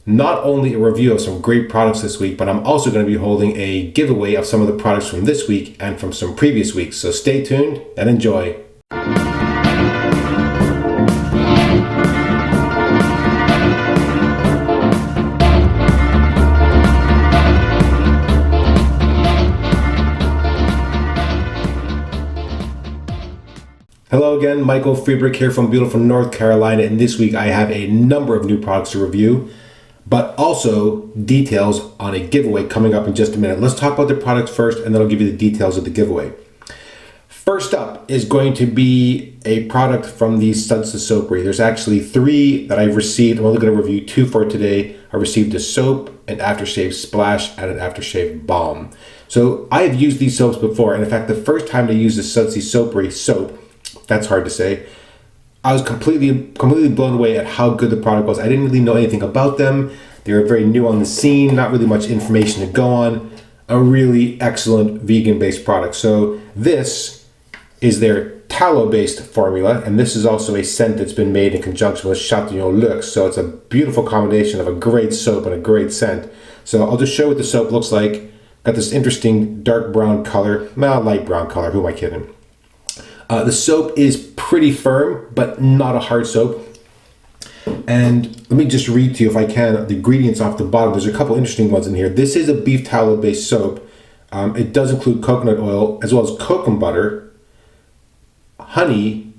not only a review of some great products this week, but I'm also going to be holding a giveaway of some of the products from this week and from some previous weeks. So stay tuned and enjoy. Hello again, Michael Friedrich here from beautiful North Carolina, and this week I have a number of new products to review, but also details on a giveaway coming up in just a minute. Let's talk about the products first, and then I'll give you the details of the giveaway. First up is going to be a product from the Sudsy Soapery. There's actually 3 that I've received. I'm only going to review 2 for today. I received a soap, an aftershave splash, and an aftershave balm. So I have used these soaps before, and in fact, the first time I used the Sudsy Soapery soap, that's hard to say, I was completely blown away at how good the product was. I didn't really know anything about them. They were very new on the scene, not really much information to go on. A really excellent vegan-based product. So this is their tallow-based formula, and this is also a scent that's been made in conjunction with Chatillon Luxe. So it's a beautiful combination of a great soap and a great scent. So I'll just show what the soap looks like. Got this interesting dark brown color, well, light brown color, who am I kidding? The soap is pretty firm, but not a hard soap. And let me just read to you, if I can, the ingredients off the bottom. There's a couple interesting ones in here. This is a beef tallow-based soap. It does include coconut oil, as well as cocoa butter, honey,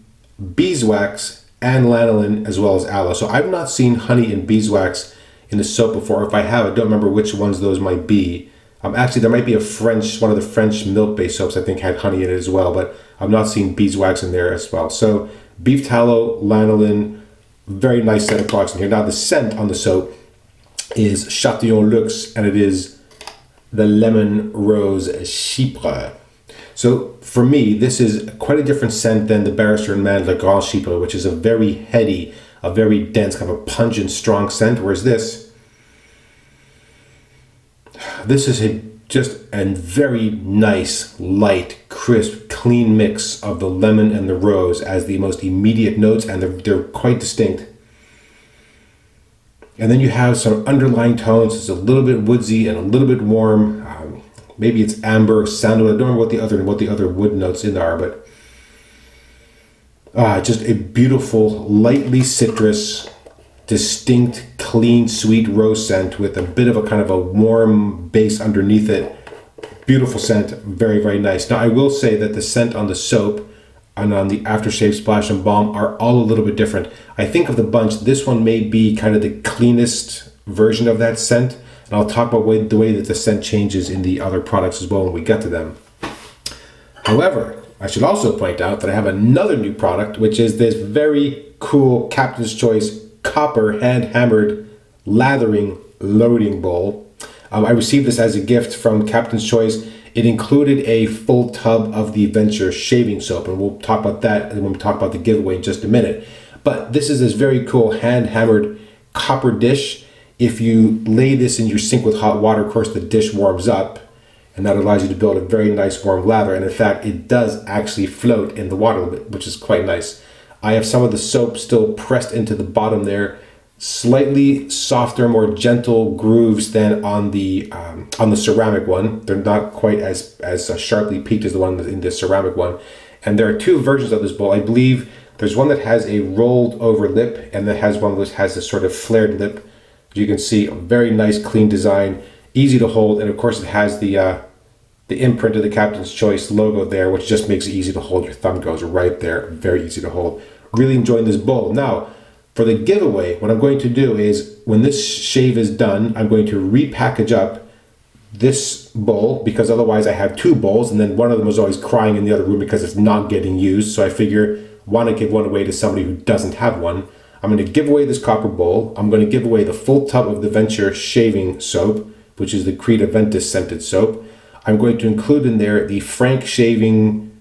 beeswax, and lanolin, as well as aloe. So I've not seen honey and beeswax in the soap before. If I have, I don't remember which ones those might be. Actually, there might be one of the French milk-based soaps I think had honey in it as well, but I've not seen beeswax in there as well. So beef tallow, lanolin, very nice set of products in here. Now the scent on the soap is Chatillon Luxe, and it is the lemon Rose Chypre. So for me, this is quite a different scent than the Barrister and Man Le Grand Chypre, which is a very heady, a very dense, kind of a pungent, strong scent, whereas this is just a very nice, light, crisp, clean mix of the lemon and the rose as the most immediate notes, and they're quite distinct. And then you have some underlying tones. It's a little bit woodsy and a little bit warm. Maybe it's amber, sandalwood. I don't remember what the other wood notes in there are, but just a beautiful, lightly citrus, distinct, clean, sweet rose scent with a bit of a kind of a warm base underneath it. Beautiful scent, very, very nice. Now I will say that the scent on the soap and on the aftershave splash and balm are all a little bit different. I think of the bunch, this one may be kind of the cleanest version of that scent, and I'll talk about the way that the scent changes in the other products as well when we get to them. However, I should also point out that I have another new product, which is this very cool Captain's Choice copper hand-hammered lathering loading bowl. I received this as a gift from Captain's Choice. It included a full tub of the Venture shaving soap, and we'll talk about that when we talk about the giveaway in just a minute. But this is this very cool hand-hammered copper dish. If you lay this in your sink with hot water, of course the dish warms up, and that allows you to build a very nice warm lather. And in fact, it does actually float in the water a bit, which is quite nice. I have some of the soap still pressed into the bottom there, slightly softer, more gentle grooves than on the ceramic one. They're not quite as sharply peaked as the one in the ceramic one. And there are 2 versions of this bowl. I believe there's one that has a rolled over lip, and that has one that has this sort of flared lip. As you can see, a very nice, clean design, easy to hold, and of course it has the imprint of the Captain's Choice logo there, which just makes it easy to hold. Your thumb goes right there, very easy to hold. Really enjoying this bowl. Now, for the giveaway, what I'm going to do is, when this shave is done, I'm going to repackage up this bowl, because otherwise I have 2 bowls, and then one of them is always crying in the other room because it's not getting used. So I figure, why not give one away to somebody who doesn't have one? I'm going to give away this copper bowl. I'm going to give away the full tub of the Venture shaving soap, which is the Creta Ventus scented soap. I'm going to include in there the Frank shaving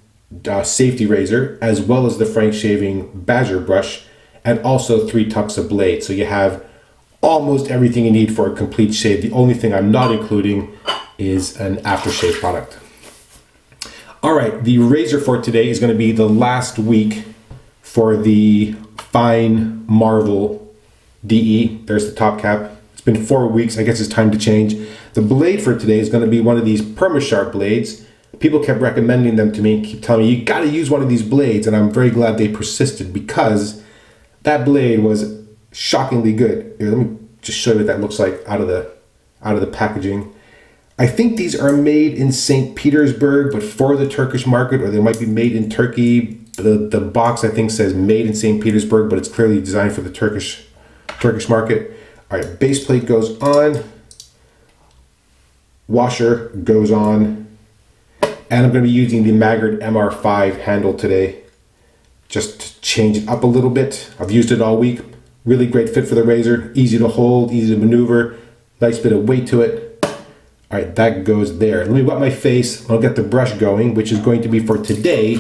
safety razor, as well as the Frank shaving badger brush, and also 3 tucks of blade. So you have almost everything you need for a complete shave. The only thing I'm not including is an aftershave product. All right, the razor for today is going to be the last week for the Fine Marvel DE. There's the top cap. It's been 4 weeks. I guess it's time to change. The blade for today is going to be one of these Perma-Sharp blades. People kept recommending them to me, keep telling me, you got to use one of these blades, and I'm very glad they persisted because that blade was shockingly good. Here, let me just show you what that looks like out of the packaging. I think these are made in St. Petersburg, but for the Turkish market, or they might be made in Turkey. The box, I think, says made in St. Petersburg, but it's clearly designed for the Turkish market. All right, base plate goes on. Washer goes on. And I'm going to be using the Maggard MR5 handle today, just to change it up a little bit. I've used it all week. Really great fit for the razor. Easy to hold, easy to maneuver. Nice bit of weight to it. All right, that goes there. Let me wet my face. I'll get the brush going, which is going to be for today,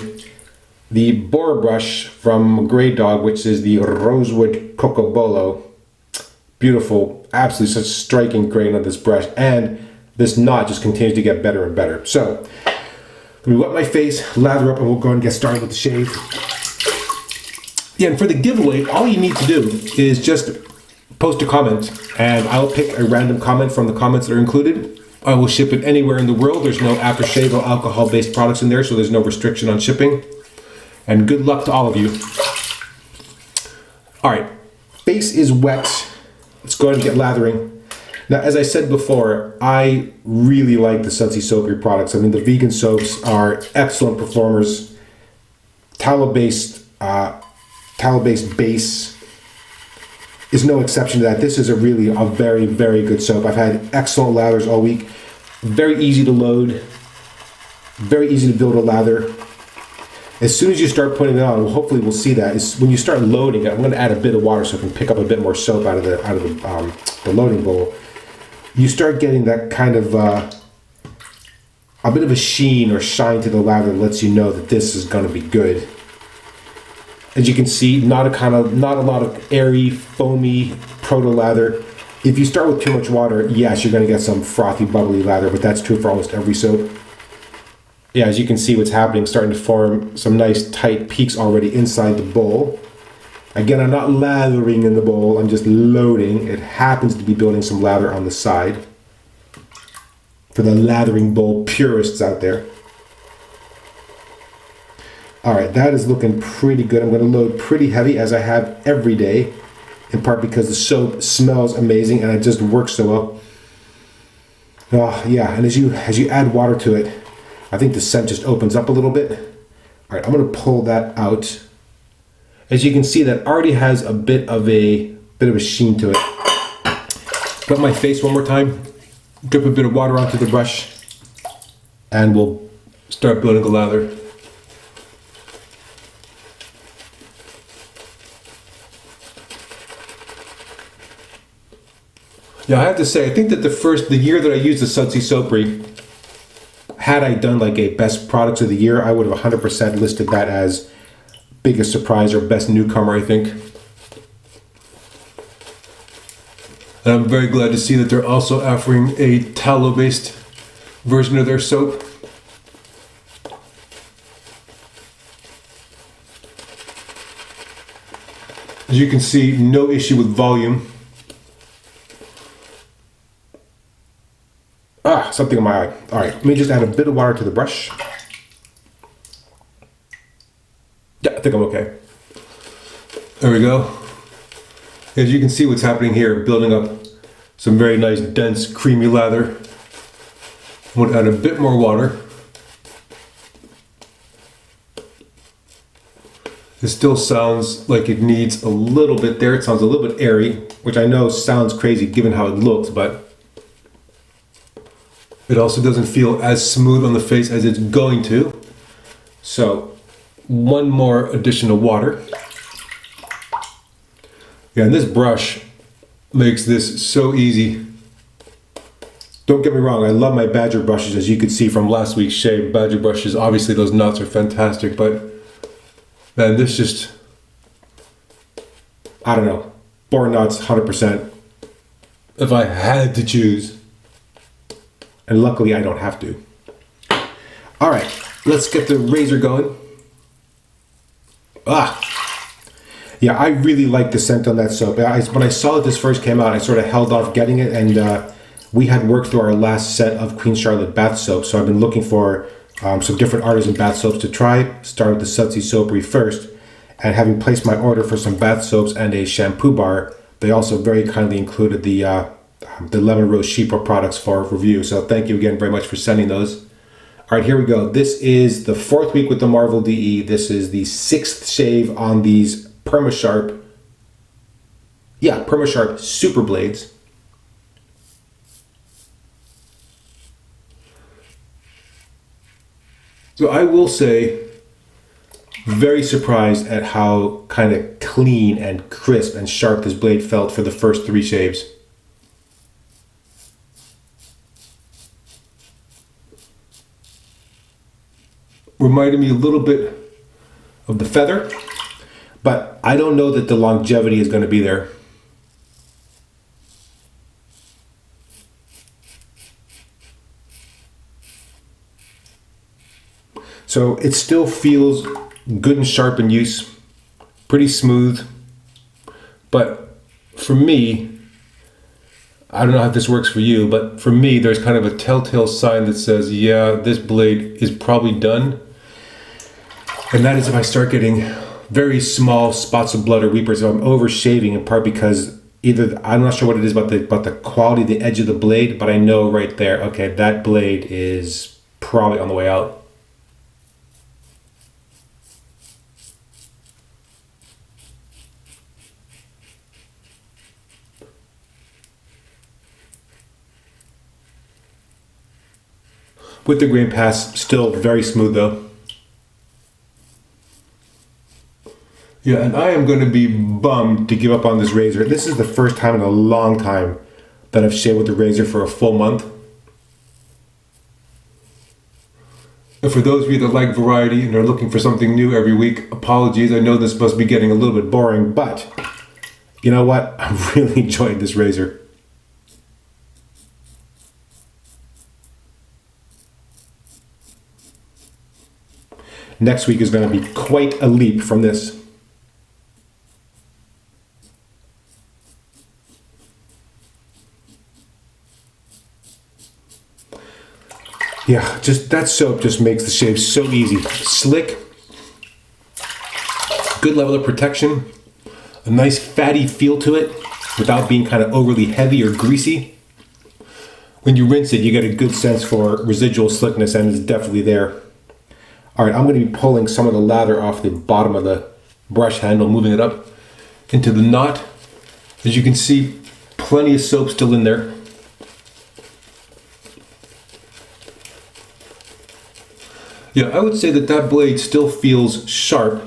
the boar brush from Graydog, which is the Rosewood Cocobolo. Beautiful, absolutely such striking grain on this brush. And this knot just continues to get better and better. So, let me wet my face, lather up, and we'll go and get started with the shave. Yeah, and for the giveaway, all you need to do is just post a comment, and I'll pick a random comment from the comments that are included. I will ship it anywhere in the world. There's no aftershave or alcohol-based products in there, so there's no restriction on shipping. And good luck to all of you. All right, face is wet. Let's go ahead and get lathering. Now, as I said before, I really like the Sudsy Soapery products. I mean, the vegan soaps are excellent performers. Tallow-based base is no exception to that. This is a very, very good soap. I've had excellent lathers all week. Very easy to load. Very easy to build a lather. As soon as you start putting it on, hopefully we'll see that, is when you start loading it, I'm going to add a bit of water so I can pick up a bit more soap out of the loading bowl. You start getting that kind of a bit of a sheen or shine to the lather that lets you know that this is going to be good. As you can see, not a lot of airy, foamy proto lather. If you start with too much water, yes, you're going to get some frothy, bubbly lather, but that's true for almost every soap. Yeah, as you can see what's happening, starting to form some nice tight peaks already inside the bowl. Again, I'm not lathering in the bowl, I'm just loading. It happens to be building some lather on the side. For the lathering bowl purists out there. All right, that is looking pretty good. I'm gonna load pretty heavy as I have every day, in part because the soap smells amazing and it just works so well. Oh yeah, and as you add water to it, I think the scent just opens up a little bit. All right, I'm gonna pull that out. As you can see, that already has a bit of a sheen to it. Wet my face one more time, drip a bit of water onto the brush, and we'll start building the lather. Yeah, I have to say, I think that the year that I used the Sudsy Soapery, had I done like a best products of the year, I would have 100% listed that as biggest surprise or best newcomer, I think. And I'm very glad to see that they're also offering a tallow-based version of their soap. As you can see, no issue with volume. Something in my eye. All right, let me just add a bit of water to the brush. Yeah, I think I'm okay. There we go. As you can see what's happening here, building up some very nice, dense, creamy lather. I'm going to add a bit more water. It still sounds like it needs a little bit there. It sounds a little bit airy, which I know sounds crazy given how it looks, but it also doesn't feel as smooth on the face as it's going to. So, one more additional water. Yeah, and this brush makes this so easy. Don't get me wrong, I love my Badger brushes, as you could see from last week's shave. Badger brushes, obviously those knots are fantastic, but man, this just, I don't know, boar knots 100%. If I had to choose. And luckily I don't have to. All right, let's get the razor going. Yeah, I really like the scent on that soap. When I saw that this first came out, I sort of held off getting it, and we had worked through our last set of Queen Charlotte bath soap, so I've been looking for some different artisan bath soaps to try. Started with the Sudsy Soapery first, and having placed my order for some bath soaps and a shampoo bar, they also very kindly included the Lemon Rose Chypre products for review. So thank you again very much for sending those. All right, here we go. This is the 4th week with the Marvel DE. This is the 6th shave on these Perma-Sharp. Yeah, Perma-Sharp Super Blades. So I will say, very surprised at how kind of clean and crisp and sharp this blade felt for the first 3 shaves. Reminded me a little bit of the Feather, but I don't know that the longevity is going to be there. So it still feels good and sharp in use, pretty smooth, but for me, I don't know how this works for you, but for me, there's kind of a telltale sign that says, yeah, this blade is probably done. And that is if I start getting very small spots of blood or weepers, if I'm over shaving, in part because either, I'm not sure what it is about the quality of the edge of the blade, but I know right there, okay, that blade is probably on the way out. With the grain pass, still very smooth though. Yeah, and I am going to be bummed to give up on this razor. This is the first time in a long time that I've shaved with the razor for a full month. And for those of you that like variety and are looking for something new every week, apologies, I know this must be getting a little bit boring, but you know what? I'm really enjoying this razor. Next week is going to be quite a leap from this. Yeah, just that soap just makes the shave so easy. Slick, good level of protection, a nice fatty feel to it without being kind of overly heavy or greasy. When you rinse it, you get a good sense for residual slickness, and it's definitely there. All right, I'm going to be pulling some of the lather off the bottom of the brush handle, moving it up into the knot. As you can see, plenty of soap still in there. Yeah, I would say that that blade still feels sharp.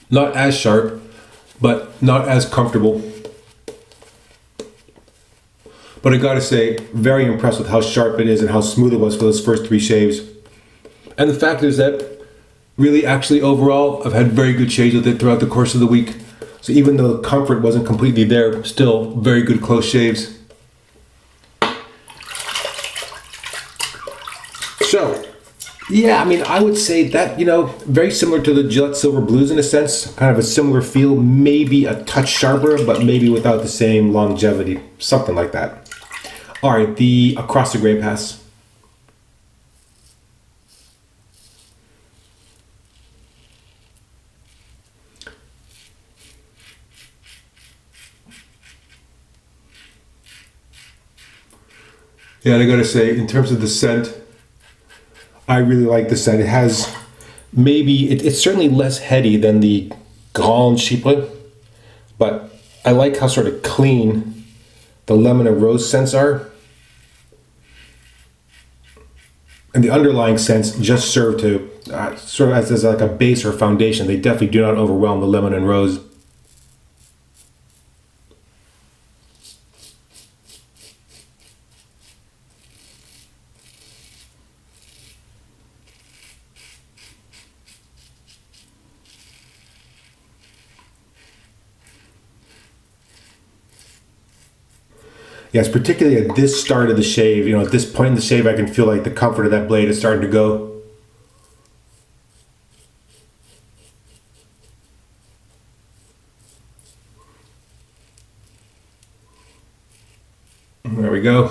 Not as sharp, but not as comfortable. But I gotta say, very impressed with how sharp it is and how smooth it was for those first 3 shaves. And the fact is that really actually overall, I've had very good shaves with it throughout the course of the week. So even though the comfort wasn't completely there, still very good close shaves. So, yeah, I mean, I would say that, you know, very similar to the Gillette Silver Blues in a sense, kind of a similar feel, maybe a touch sharper, but maybe without the same longevity, something like that. All right, the across the grain pass. Yeah, and I gotta say, in terms of the scent, I really like the scent. It has maybe, it's certainly less heady than the Rose Chypre, but I like how sort of clean the lemon and rose scents are. And the underlying scents just serve to, sort of as like a base or foundation. They definitely do not overwhelm the lemon and rose. Yes, particularly at this start of the shave, you know, at this point in the shave, I can feel like the comfort of that blade is starting to go. There we go.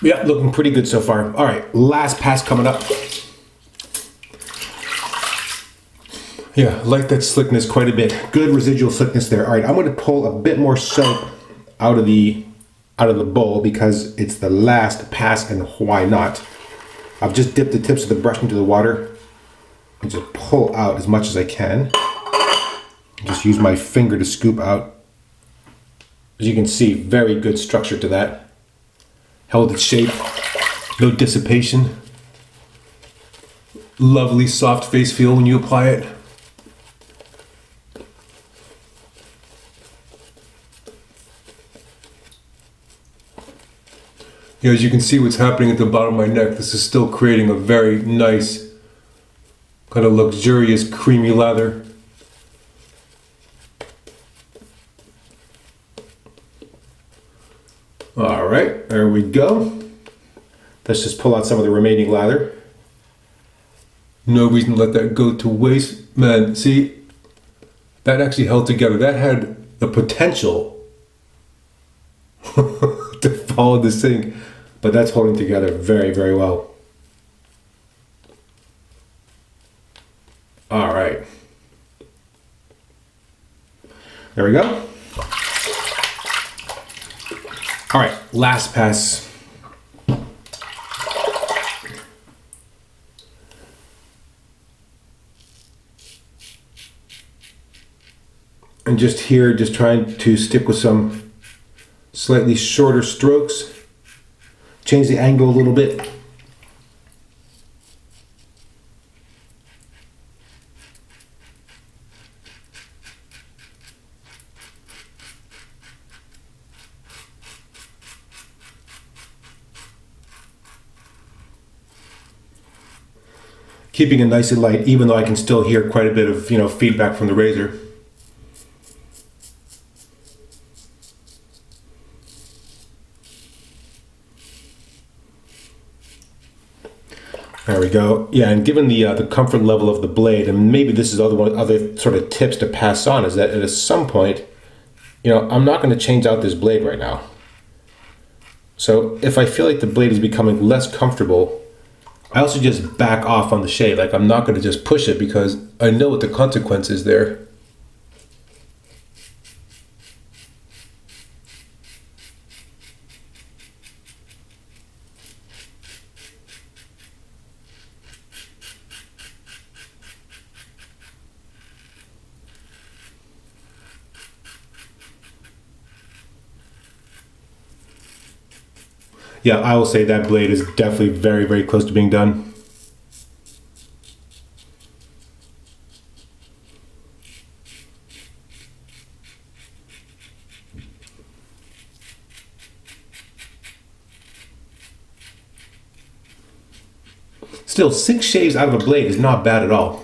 Yeah, looking pretty good so far. All right, last pass coming up. Yeah, like that slickness quite a bit. Good residual slickness there. All right, I'm going to pull a bit more soap out of the bowl because it's the last pass, and why not? I've just dipped the tips of the brush into the water and just pull out as much as I can. Just use my finger to scoop out. As you can see, very good structure to that. Held its shape, no dissipation. Lovely soft face feel when you apply it. Yeah, as you can see what's happening at the bottom of my neck, this is still creating a very nice, kind of luxurious, creamy lather. All right, there we go. Let's just pull out some of the remaining lather. No reason to let that go to waste. Man, see, that actually held together. That had the potential to fall in the sink, but that's holding together very, very well. All right. There we go. All right, last pass. And just here, just trying to stick with some slightly shorter strokes. Change the angle a little bit. Keeping it nice and light, even though I can still hear quite a bit of, feedback from the razor. There we go. Yeah, and given the comfort level of the blade, and maybe this is other sort of tips to pass on, is that at some point, I'm not going to change out this blade right now. So if I feel like the blade is becoming less comfortable, I also just back off on the shave. Like, I'm not going to just push it because I know what the consequence is there. Yeah, I will say that blade is definitely very, very close to being done. Still, 6 shaves out of a blade is not bad at all.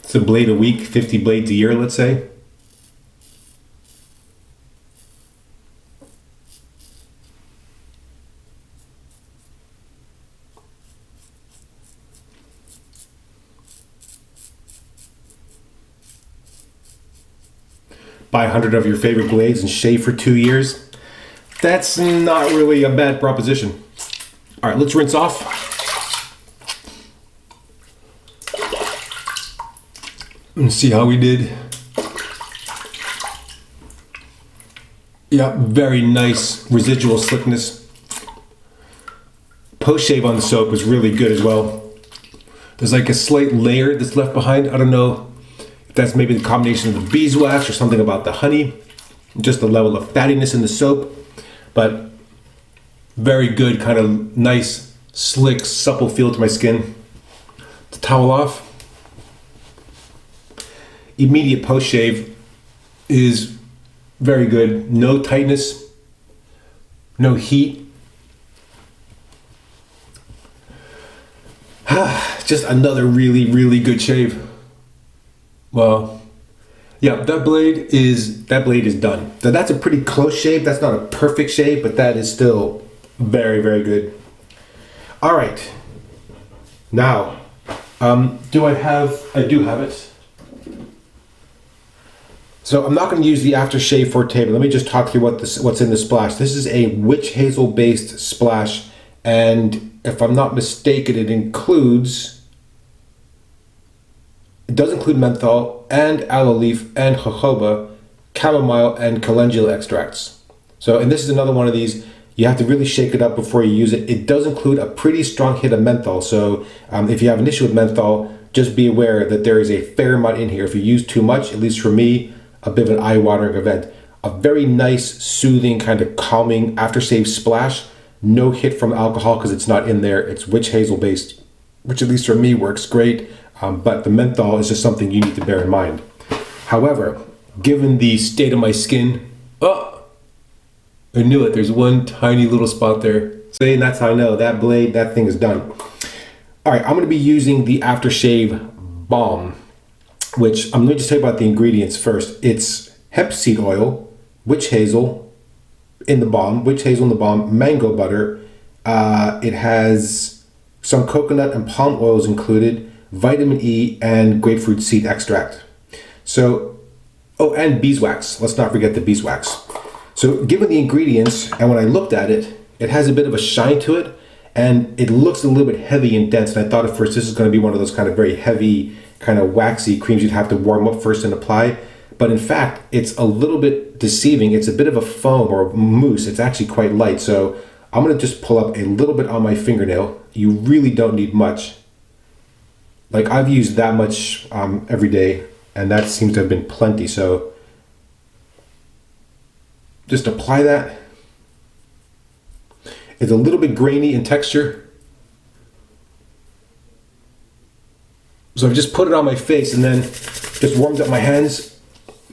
It's a blade a week, 50 blades a year, let's say. Buy 100 of your favorite blades and shave for 2 years. That's not really a bad proposition. All right, let's rinse off. And see how we did. Yeah, very nice residual slickness. Post shave on the soap was really good as well. There's like a slight layer that's left behind. I don't know if that's maybe the combination of the beeswax or something about the honey, just the level of fattiness in the soap, but very good, kind of nice, slick, supple feel to my skin. To towel off. Immediate post shave is Very good. No tightness, no heat. Just another really, really good shave. Well, yeah, that blade is done. So that's a pretty close shave. That's not a perfect shave, but that is still very, very good. All right. Now, I do have it. So I'm not going to use the aftershave forte, but let me just talk through what's in the splash. This is a witch hazel based splash, and if I'm not mistaken, it does include menthol and aloe leaf and jojoba, chamomile and calendula extracts. So, and this is another one of these, you have to really shake it up before you use it. It does include a pretty strong hit of menthol. So if you have an issue with menthol, just be aware that there is a fair amount in here. If you use too much, at least for me, a bit of an eye-watering event. A very nice, soothing, kind of calming aftershave splash. No hit from alcohol because it's not in there. It's witch hazel based, which at least for me works great. But the menthol is just something you need to bear in mind. However, given the state of my skin, I knew it. There's one tiny little spot there. See, and that's how I know that blade, that thing is done. All right, I'm going to be using the aftershave balm, which I'm going to just tell you about the ingredients first. It's hemp seed oil, witch hazel in the balm, mango butter. It has some coconut and palm oils included, vitamin E, and grapefruit seed extract. So, and beeswax. Let's not forget the beeswax. So given the ingredients, and when I looked at it, it has a bit of a shine to it, and it looks a little bit heavy and dense. And I thought at first this is going to be one of those kind of very heavy, kind of waxy creams you'd have to warm up first and apply. But in fact, it's a little bit deceiving. It's a bit of a foam or mousse. It's actually quite light. So I'm going to just pull up a little bit on my fingernail. You really don't need much. Like I've used that much every day, and that seems to have been plenty. So just apply that. It's a little bit grainy in texture. So I've just put it on my face and then just warmed up my hands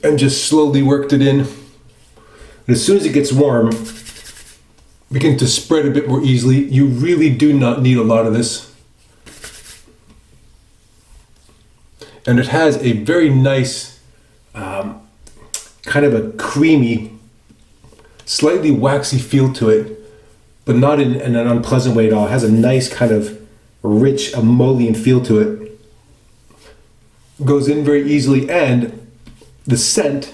and just slowly worked it in. And as soon as it gets warm, begin to spread a bit more easily. You really do not need a lot of this. And it has a very nice, kind of a creamy, slightly waxy feel to it, but not in an unpleasant way at all. It has a nice kind of rich emollient feel to it. Goes in very easily, and the scent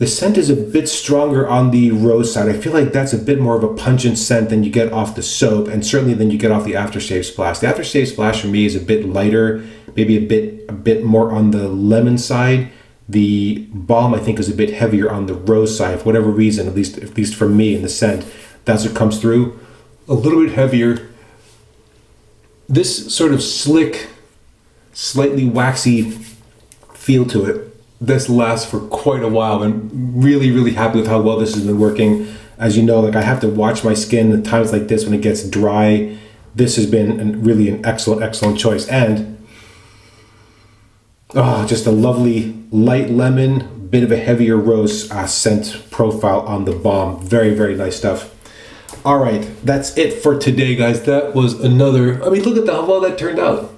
is a bit stronger on the rose side. I feel like that's a bit more of a pungent scent than you get off the soap, and certainly than you get off the aftershave splash. The aftershave splash for me is a bit lighter, maybe a bit more on the lemon side. The balm I think is a bit heavier on the rose side for whatever reason, at least for me in the scent. That's what comes through. A little bit heavier. This sort of slick, slightly waxy feel to it. This lasts for quite a while. I'm really, really happy with how well this has been working. As you know, like I have to watch my skin at times like this when it gets dry. This has been really an excellent choice. And just a lovely light lemon, bit of a heavier rose scent profile on the balm. Very, very nice stuff. All right, that's it for today, guys. That was another, look at how well that turned out.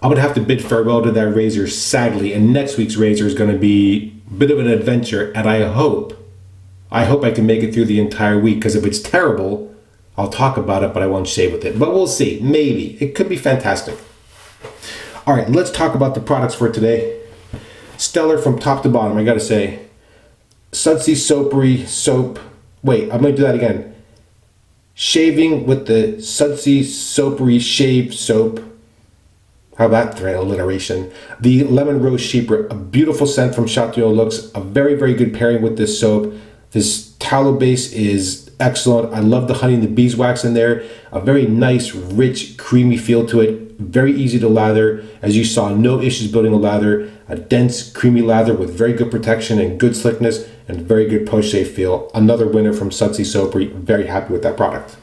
I'm going to have to bid farewell to that razor, sadly, and next week's razor is going to be a bit of an adventure, and I hope I can make it through the entire week, because if it's terrible, I'll talk about it, but I won't shave with it. But we'll see. Maybe. It could be fantastic. All right, let's talk about the products for today. Stellar from top to bottom, I got to say. Sudsy Soapery soap. Wait, I'm going to do that again. Shaving with the Sudsy Soapery shave soap. How about that alliteration? The Lemon Rose Chypre, a beautiful scent from Chatillon looks. A very, very good pairing with this soap. This tallow base is excellent. I love the honey and the beeswax in there. A very nice, rich, creamy feel to it. Very easy to lather. As you saw, no issues building a lather. A dense, creamy lather with very good protection and good slickness and very good post-shave feel. Another winner from Sudsy Soapery. Very happy with that product.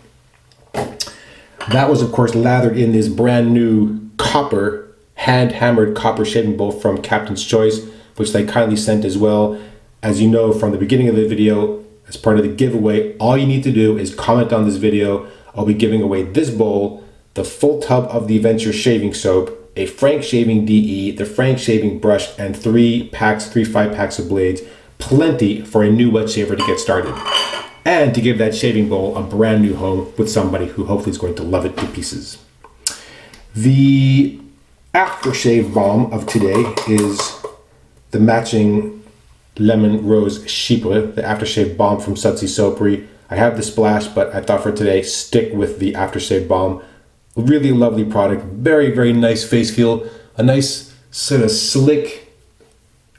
That was, of course, lathered in this brand new copper, hand-hammered copper shaving bowl from Captain's Choice. which they kindly sent as well. As you know from the beginning of the video, as part of the giveaway, all you need to do is comment on this video. I'll be giving away this bowl, the full tub of the Adventure shaving soap, a Frank shaving DE, the Frank shaving brush, and 3 5-packs of blades. Plenty for a new wet shaver to get started. And to give that shaving bowl a brand new home with somebody who hopefully is going to love it to pieces. The aftershave balm of today is the matching lemon Rose Chypre, the aftershave balm from Sudsy Soapery. I have the splash, but I thought for today, stick with the aftershave balm. Really lovely product, very, very nice face feel, a nice sort of slick,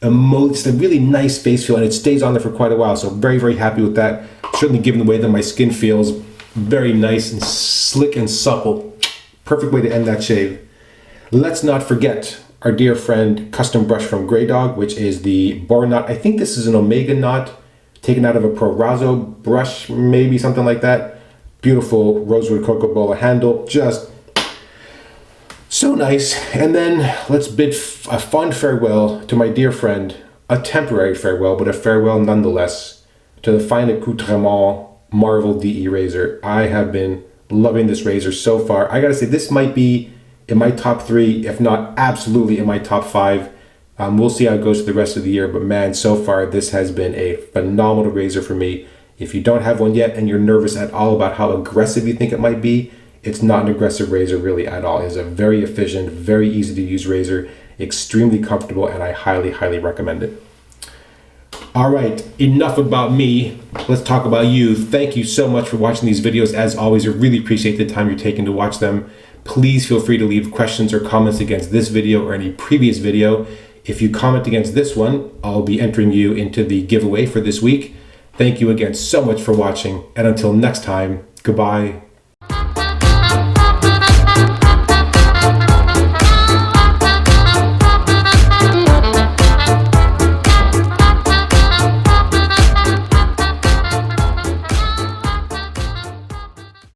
it's a really nice face feel, and it stays on there for quite a while, so very, very happy with that. Certainly given the way that my skin feels, very nice and slick and supple. Perfect way to end that shave. Let's not forget our dear friend custom brush from Graydog, which is the boar knot. I think this is an omega knot taken out of a Parov brush, maybe something like that. Beautiful rosewood cocoa bola handle, just so nice. And then let's bid a fond farewell to my dear friend, a temporary farewell, but a farewell nonetheless, to the fine accoutrement Marvel DE razor. I have been loving this razor so far. I gotta say, this might be in my top 3, if not absolutely in my top 5. We'll see how it goes for the rest of the year, but man, so far this has been a phenomenal razor for me. If you don't have one yet and you're nervous at all about how aggressive you think it might be, it's not an aggressive razor really at all. It's a very efficient, very easy to use razor, extremely comfortable, and I highly, highly recommend it. All right, enough about me. Let's talk about you. Thank you so much for watching these videos. As always, I really appreciate the time you're taking to watch them. Please feel free to leave questions or comments against this video or any previous video. If you comment against this one, I'll be entering you into the giveaway for this week. Thank you again so much for watching, and until next time, goodbye.